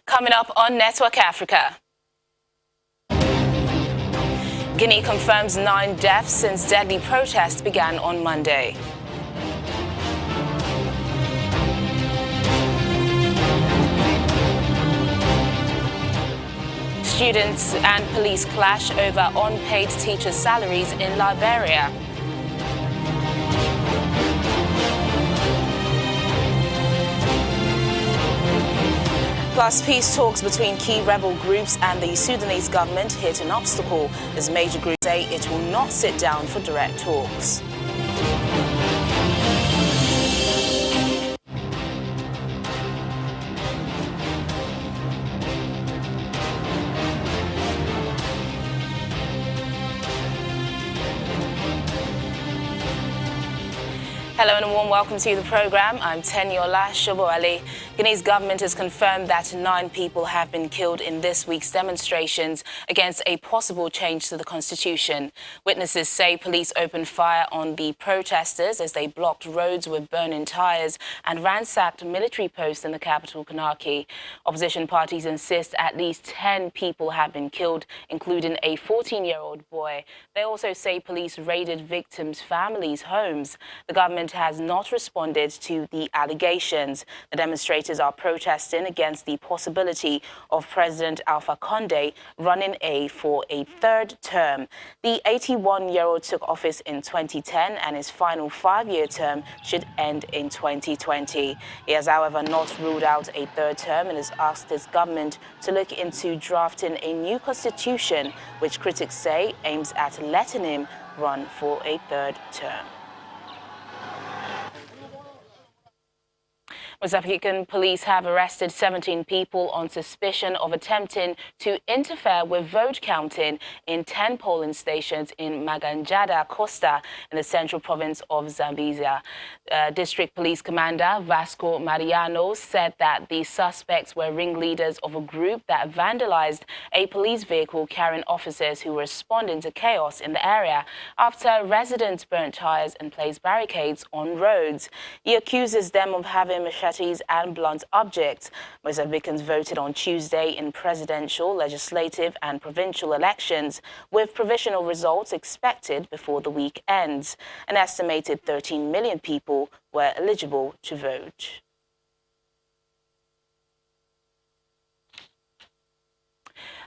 Coming up on Network Africa. Guinea confirms 9 deaths since deadly protests began on Monday. Students and police clash over unpaid teachers' salaries in Liberia. Plus, peace talks between key rebel groups and the Sudanese government hit an obstacle as major groups say it will not sit down for direct talks. Hello and a warm welcome to the program. I'm Teniola Shoboale. Guinea's government has confirmed that 9 people have been killed in this week's demonstrations against a possible change to the constitution. Witnesses say police opened fire on the protesters as they blocked roads with burning tires and ransacked military posts in the capital, Conakry. Opposition parties insist at least 10 people have been killed, including a 14-year-old boy. They also say police raided victims' families' homes. The government has not responded to the allegations. The demonstrators are protesting against the possibility of President Alpha Condé running for a 3rd term. The 81-year-old took office in 2010 and his final 5-year term should end in 2020. He has, however, not ruled out a 3rd term and has asked his government to look into drafting a new constitution, which critics say aims at letting him run for a 3rd term. Mozambican police have arrested 17 people on suspicion of attempting to interfere with vote counting in 10 polling stations in Maganjada Costa in the central province of Zambezia. District Police Commander Vasco Mariano said that the suspects were ringleaders of a group that vandalized a police vehicle carrying officers who were responding to chaos in the area after residents burnt tires and placed barricades on roads. He accuses them of having machetes and blunt objects. Mozambicans voted on Tuesday in presidential, legislative and provincial elections, with provisional results expected before the week ends. An estimated 13 million people were eligible to vote.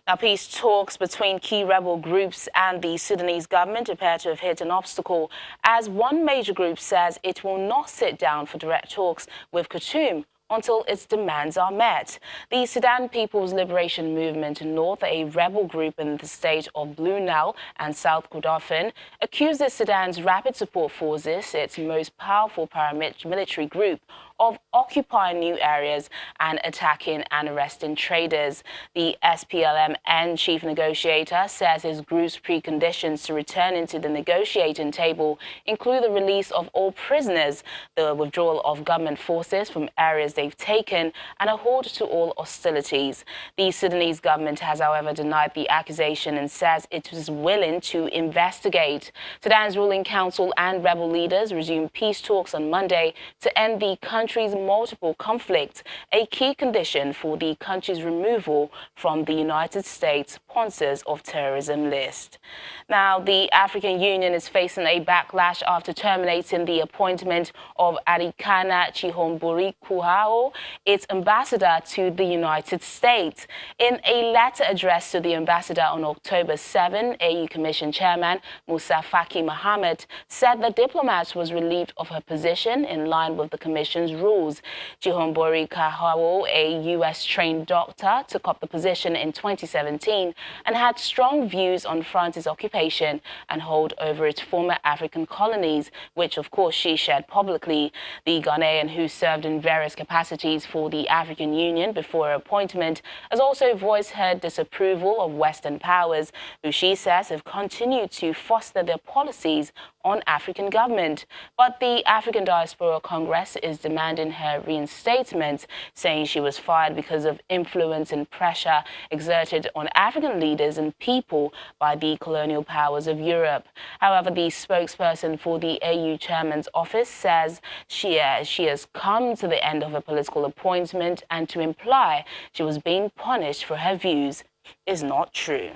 Now, peace talks between key rebel groups and the Sudanese government appear to have hit an obstacle, as one major group says it will not sit down for direct talks with Khartoum until its demands are met. The Sudan People's Liberation Movement North, a rebel group in the state of Blue Nile and South Kordofan, accuses Sudan's Rapid Support Forces, its most powerful paramilitary group, of occupying new areas and attacking and arresting traders. The SPLM-N chief negotiator says his group's preconditions to returning to the negotiating table include the release of all prisoners, the withdrawal of government forces from areas they've taken, and a halt to all hostilities. The Sudanese government has, however, denied the accusation and says it is willing to investigate. Sudan's ruling council and rebel leaders resumed peace talks on Monday to end the country's multiple conflicts, a key condition for the country's removal from the United States sponsors of terrorism list. Now, the African Union is facing a backlash after terminating the appointment of Arikana Chihombori Kuhao, its ambassador to the United States. In a letter addressed to the ambassador on October 7, AU Commission Chairman Musa Faki Mohammed said the diplomat was relieved of her position in line with the Commission's rules. Chihombori Kuhao, a U.S.-trained doctor, took up the position in 2017 and had strong views on France's occupation and hold over its former African colonies, which of course she shared publicly. The Ghanaian, who served in various capacities for the African Union before her appointment, has also voiced her disapproval of Western powers, who she says have continued to foster their policies on African government. But the African Diaspora Congress is demanding her reinstatement, saying she was fired because of influence and pressure exerted on African leaders and people by the colonial powers of Europe. However, the spokesperson for the AU chairman's office says she has come to the end of her political appointment, and to imply she was being punished for her views is not true.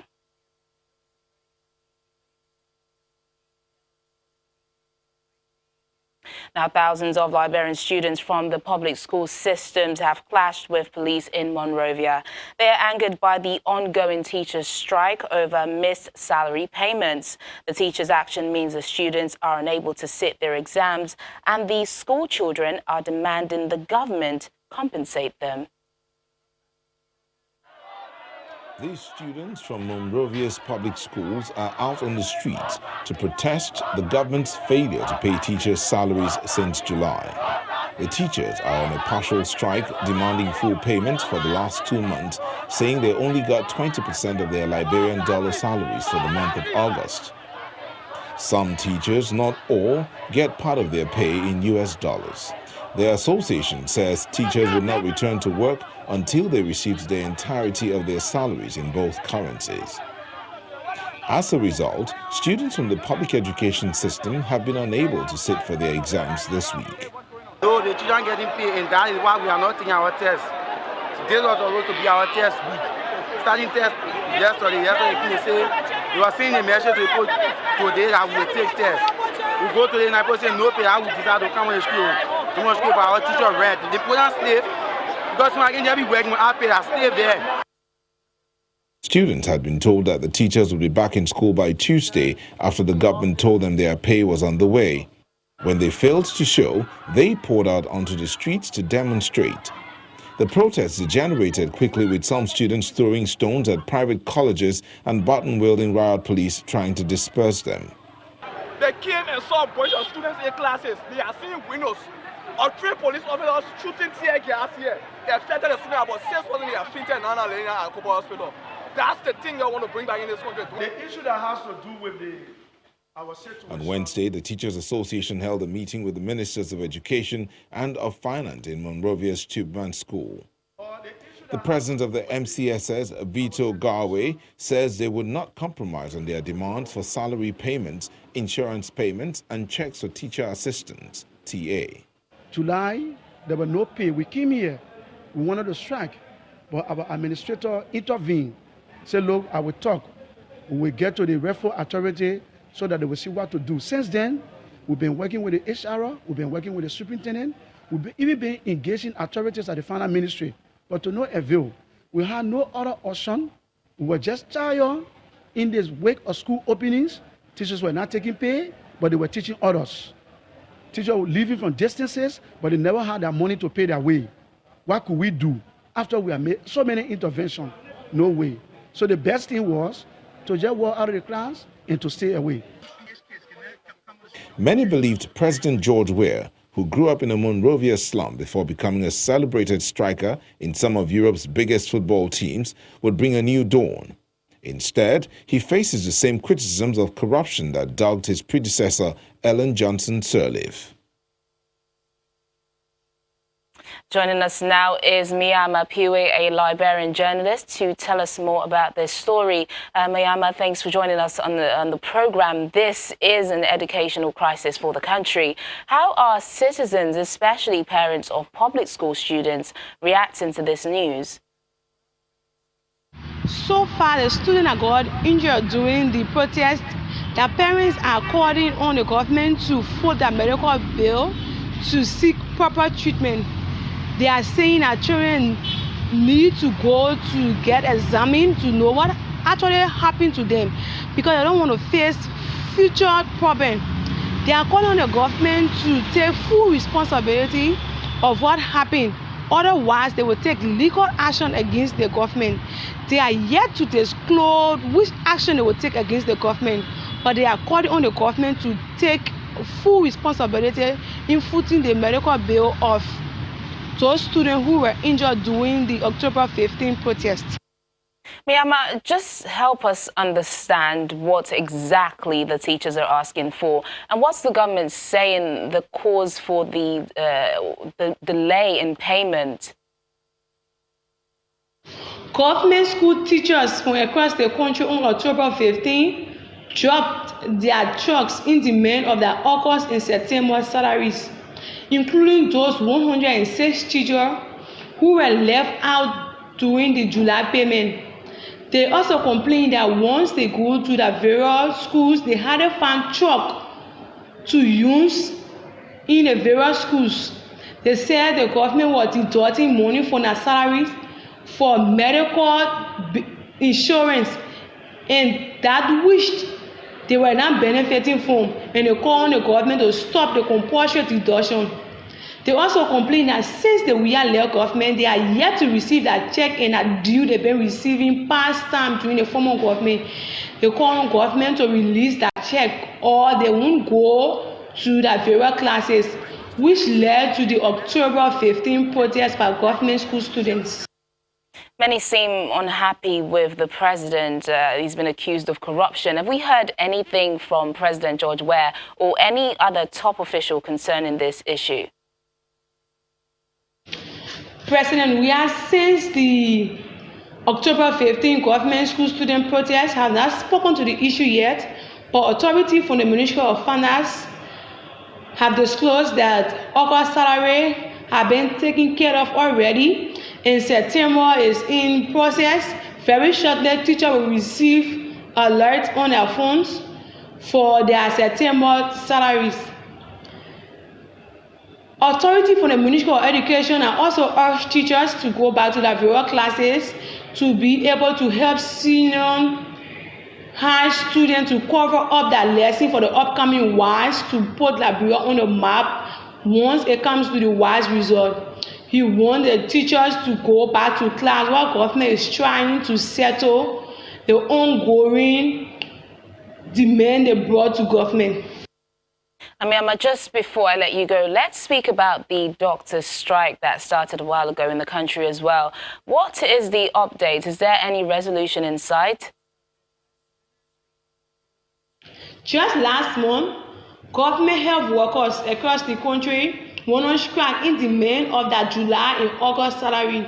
Now, thousands of Liberian students from the public school systems have clashed with police in Monrovia. They are angered by the ongoing teachers' strike over missed salary payments. The teachers' action means the students are unable to sit their exams, and the school children are demanding the government compensate them. These students from Monrovia's public schools are out on the streets to protest the government's failure to pay teachers' salaries since July. The teachers are on a partial strike demanding full payment for the last 2 months, saying they only got 20% of their Liberian dollar salaries for the month of August. Some teachers, not all, get part of their pay in US dollars. The association says teachers will not return to work until they received the entirety of their salaries in both currencies. As a result, students from the public education system have been unable to sit for their exams this week. No, the children getting paid, and that is why we are not taking our test. Today was supposed to be our test week. Starting test yesterday they say we were seeing a message report today that we will take test. We go to the night and say no pay, I will decide to come to school. Too much school for our teacher rent. They put on slave because when I can be working with our pay, I slave there. Students had been told that the teachers would be back in school by Tuesday after the government told them their pay was on the way. When they failed to show, they poured out onto the streets to demonstrate. The protests degenerated quickly, with some students throwing stones at private colleges and button-wielding riot police trying to disperse them. They came and saw a bunch of students in classes. They are seeing windows or 3 police officers shooting tear gas here. They affected the students about 6 wasn't they affected and at Kobo Hospital. That's the thing I want to bring back in this country. The issue that has to do with our situation. On Wednesday, the Teachers Association held a meeting with the Ministers of Education and of Finance in Monrovia's Tubeman School. The president of the MCSS, Vito Garwe, says they would not compromise on their demands for salary payments, insurance payments, and checks for teacher assistants, TA. July, there were no pay. We came here, we wanted to strike, but our administrator intervened. Said, look, I will talk. We will get to the referral authority so that they will see what to do. Since then, we've been working with the HR, we've been working with the superintendent, we've even been engaging authorities at the finance ministry, but to no avail. We had no other option. We were just tired in this wake of school openings. Teachers were not taking pay, but they were teaching others. Teachers were leaving from distances, but they never had that money to pay their way. What could we do after we have made so many interventions? No way. So the best thing was to just walk out of the class and to stay away. Many believed President George Weah, who grew up in a Monrovia slum before becoming a celebrated striker in some of Europe's biggest football teams, would bring a new dawn. Instead, he faces the same criticisms of corruption that dogged his predecessor, Ellen Johnson Sirleaf. Joining us now is Miyama Piwe, a Liberian journalist, to tell us more about this story. Miyama, thanks for joining us on the program. This is an educational crisis for the country. How are citizens, especially parents of public school students, reacting to this news? So far, the students that got injured during the protest, their parents are calling on the government to foot their medical bill to seek proper treatment. They are saying that children need to go to get examined to know what actually happened to them, because they don't want to face future problems. They are calling on the government to take full responsibility of what happened. Otherwise, they will take legal action against the government. They are yet to disclose which action they will take against the government, but they are calling on the government to take full responsibility in footing the medical bill of those students who were injured during the October 15 protest. Miyama, just help us understand what exactly the teachers are asking for, and what's the government saying the cause for the delay in payment? Government school teachers from across the country on October 15 dropped their trucks in demand of their August and September salaries, including those 106 teachers who were left out during the July payment. They also complained that once they go to the various schools, they hadn't found truck to use in the various schools. They said the government was deducting money from their salaries for medical insurance, and that which they were not benefiting from, and they called on the government to stop the compulsory deduction. They also complained that since the left government, they are yet to receive that check and that due they've been receiving past time during the former government. They call on government to release that check or they won't go to the various classes, which led to the October 15 protest by government school students. Many seem unhappy with the president. He's been accused of corruption. Have we heard anything from President George Weah or any other top official concerning this issue? President Weah, since the October 15 government school student protest, have not spoken to the issue yet, but authority from the Ministry of Finance have disclosed that August salary have been taken care of already, and September is in process. Very shortly, teachers will receive alerts on their phones for their September salaries. Authority from the Ministry of Education have also urged teachers to go back to their various classes to be able to help senior high students to cover up their lesson for the upcoming WISE, to put Liberia on the map once it comes to the WISE result. He wants the teachers to go back to class while government is trying to settle the ongoing demand they brought to government. Amiyama, just before I let you go, let's speak about the doctors' strike that started a while ago in the country as well. What is the update? Is there any resolution in sight? Just last month, government health workers across the country went on strike in demand of their July and August salary.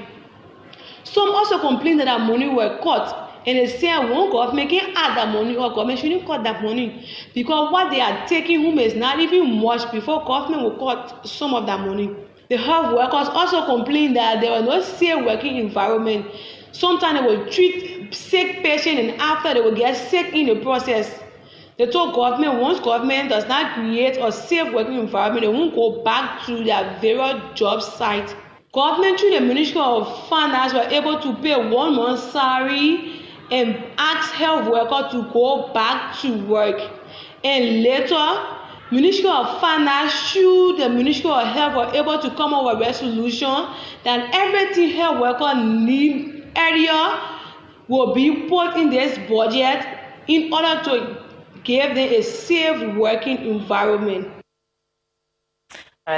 Some also complained that their money were cut. And they say one government can add that money or government shouldn't cut that money, because what they are taking home is not even much before government will cut some of that money. The health workers also complained that there was no safe working environment. Sometimes they will treat sick patients and after they will get sick in the process. They told government once government does not create a safe working environment, they won't go back to their various job sites. Government through the Ministry of Finance were able to pay 1 month's salary and ask health workers to go back to work. And later, Ministry of Finance through the Ministry of Health were able to come up with a resolution that everything health workers need area will be put in this budget in order to give them a safe working environment.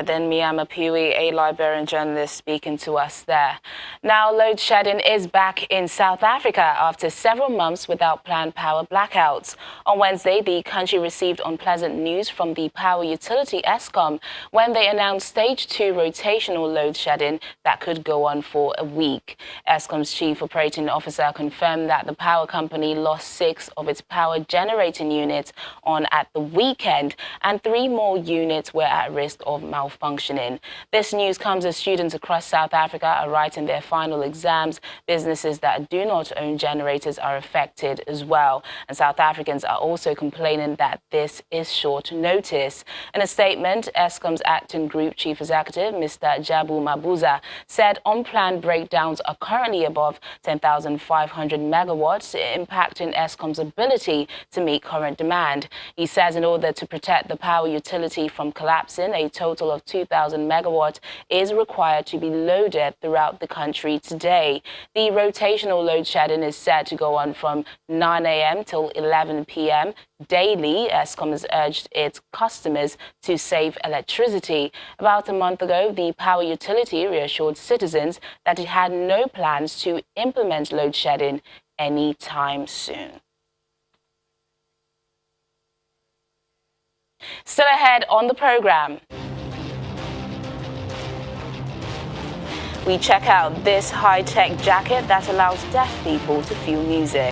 Then Miyama Piwi, a Liberian journalist, speaking to us there. Now, load shedding is back in South Africa after several months without planned power blackouts. On Wednesday, the country received unpleasant news from the power utility Eskom when they announced stage 2 rotational load shedding that could go on for a week. Eskom's chief operating officer confirmed that the power company lost 6 of its power generating units on at the weekend, and 3 more units were at risk of malfunctioning. This news comes as students across South Africa are writing their final exams. Businesses that do not own generators are affected as well. And South Africans are also complaining that this is short notice. In a statement, Eskom's acting group chief executive, Mr. Jabu Mabuza, said unplanned breakdowns are currently above 10,500 megawatts, impacting Eskom's ability to meet current demand. He says in order to protect the power utility from collapsing, a total of 2,000 megawatts is required to be loaded throughout the country today. The rotational load shedding is set to go on from 9 a.m. till 11 p.m. daily. Eskom has urged its customers to save electricity. About a month ago, the power utility reassured citizens that it had no plans to implement load shedding anytime soon. Still ahead on the program, we check out this high-tech jacket that allows deaf people to feel music.